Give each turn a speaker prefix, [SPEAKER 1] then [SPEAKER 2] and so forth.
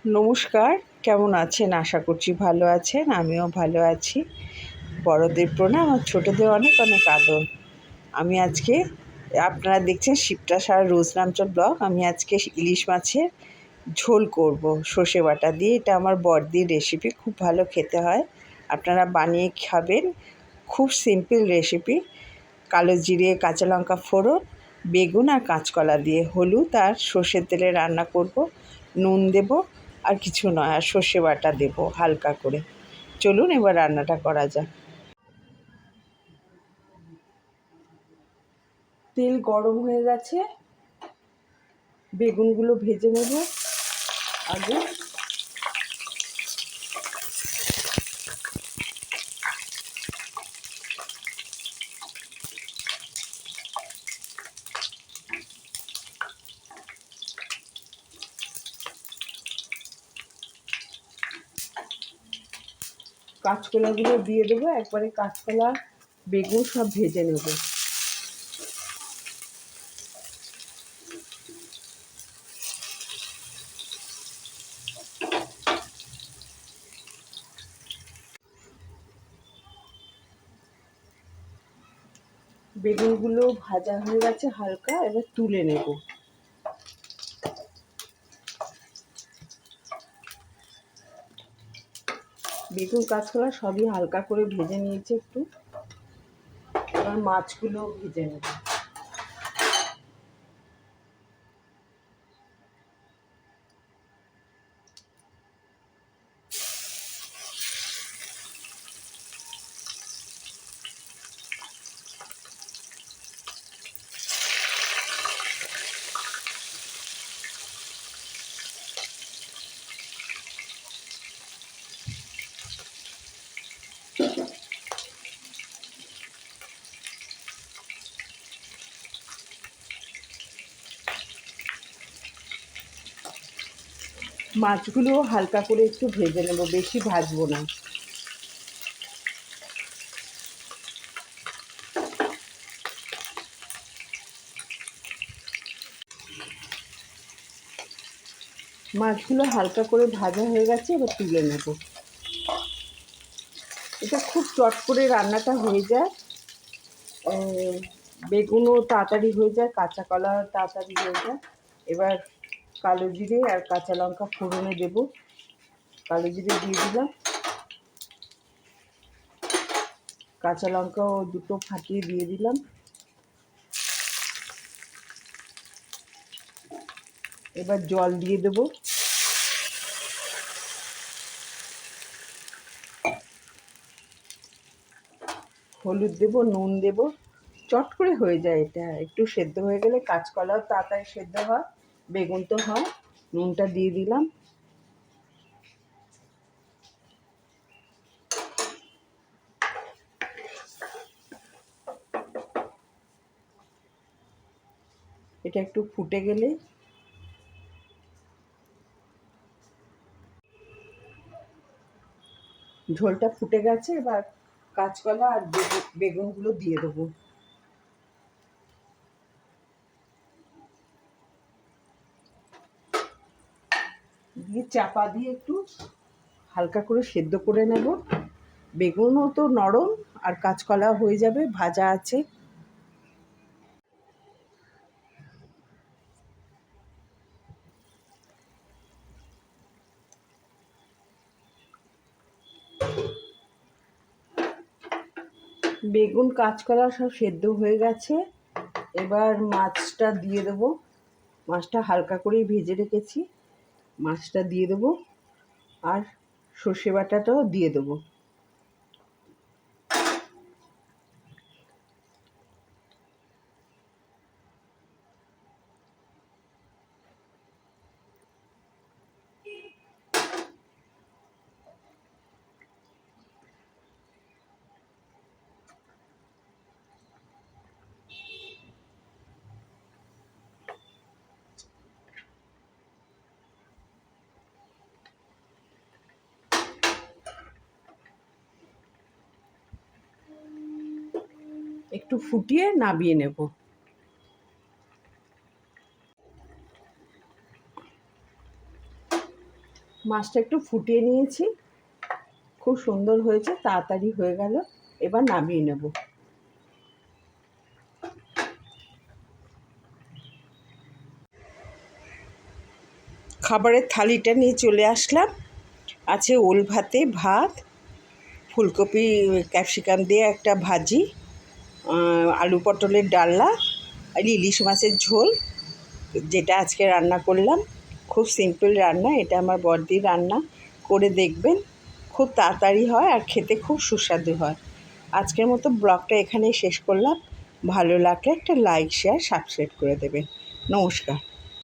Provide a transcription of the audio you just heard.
[SPEAKER 1] নমস্কার, কেমন আছেন? আশা করছি ভালো আছেন। আমিও ভালো আছি। বড়দের প্রণাম আর ছোটদের অনেক অনেক আদর। আমি আজকে আপনারা দেখছেন শিপ্রা সাহা রোজনামচল ব্লগ। আমি আজকে ইলিশ মাছের ঝোল করব সর্ষে বাটা দিয়ে। এটা আমার বড়দির রেসিপি, খুব ভালো খেতে হয়। আপনারা বানিয়ে খাবেন, খুব সিম্পল রেসিপি। কালো জিরে, কাঁচা লঙ্কা ফোড়ন, বেগুন আর কাঁচকলা দিয়ে হলুদ আর সর্ষের তেলে রান্না করব। নুন দেব, আর কিছু নয়, আর সর্ষে বাটা দেব হালকা করে। চলুন এবার রান্নাটা করা যাক। তেল গরম হয়ে গেছে, বেগুনগুলো ভেজে নেব আগে। কাঁচকলাগুলো দিয়ে দেবো একবারে, কাঁচকলা বেগুন সব ভেজে নেব। বেগুনগুলো ভাজা হয়ে গেছে হালকা, এবার তুলে নেব। বেগুন কাঁচকলা সবই হালকা করে ভেজে নিয়েছি একটু। এবার মাছগুলো ভেজে নেব। মাছগুলো হালকা করে একটু ভেজে নেব, বেশি ভাজবো না। মাছগুলো হালকা করে ভাজা হয়ে গেছে, এবার তুলে নেব। এটা খুব চট করে রান্নাটা হয়ে যায়। বেগুনও তাড়াতাড়ি হয়ে যায়, কাঁচা কলা তাড়াতাড়ি হয়ে যায়। এবার কালো জিরে আর কাঁচা লঙ্কা ফোড়নে দেব। কালো জিরে দিয়ে দিলাম, কাঁচা লঙ্কাও দুটো ফাটিয়ে দিয়ে দিলাম। এবার জল দিয়ে দেব। হলুদ দেব, নুন দেব। চট করে হয়ে যায় এটা, একটু সেদ্ধ হয়ে গেলে কাঁচকলাও তাড়াতাড়ি সেদ্ধ হয়, বেগুন তো হয়। নুনটা দিয়ে দিলাম। এটা একটু ফুটে গেলে ঝোলটা ফুটে গেছে, এবার কাঁচকলা আর বেগুনগুলো দিয়ে দেবো। দিয়ে চাপা দিয়ে একটু হালকা করে সেদ্ধ করে নেব। বেগুনও তো নরম আর কাঁচকলা হয়ে যাবে, ভাজা আছে। বেগুন কাঁচকলা সব সেদ্ধ হয়ে গেছে, এবার মাছটা দিয়ে দেবো। মাছটা হালকা করেই ভেজে রেখেছি, মাছটা দিয়ে দেবো। আর সর্ষে বাটাটাও দিয়ে দেবো। একটু ফুটিয়ে নামিয়ে নেব। মাছটা একটু ফুটিয়ে নিয়েছি, খুব সুন্দর হয়েছে, তাড়াতাড়ি হয়ে গেল। এবার নামিয়ে নেব। খাবারের থালিটা নিয়ে চলে আসলাম। আছে ওল ভাতে ভাত, ফুলকপি ক্যাপসিকাম দিয়ে একটা ভাজি, আলু পটলের ডালনা আর ইলিশ মাছের ঝোল, যেটা আজকে রান্না করলাম। খুব সিম্পল রান্না, এটা আমার বড়দির রান্না, করে দেখবেন। খুব তাড়াতাড়ি হয় আর খেতে খুব সুস্বাদু হয়। আজকের মতো ব্লগটা এখানেই শেষ করলাম। ভালো লাগলে একটা লাইক, শেয়ার, সাবস্ক্রাইব করে দেবেন। নমস্কার।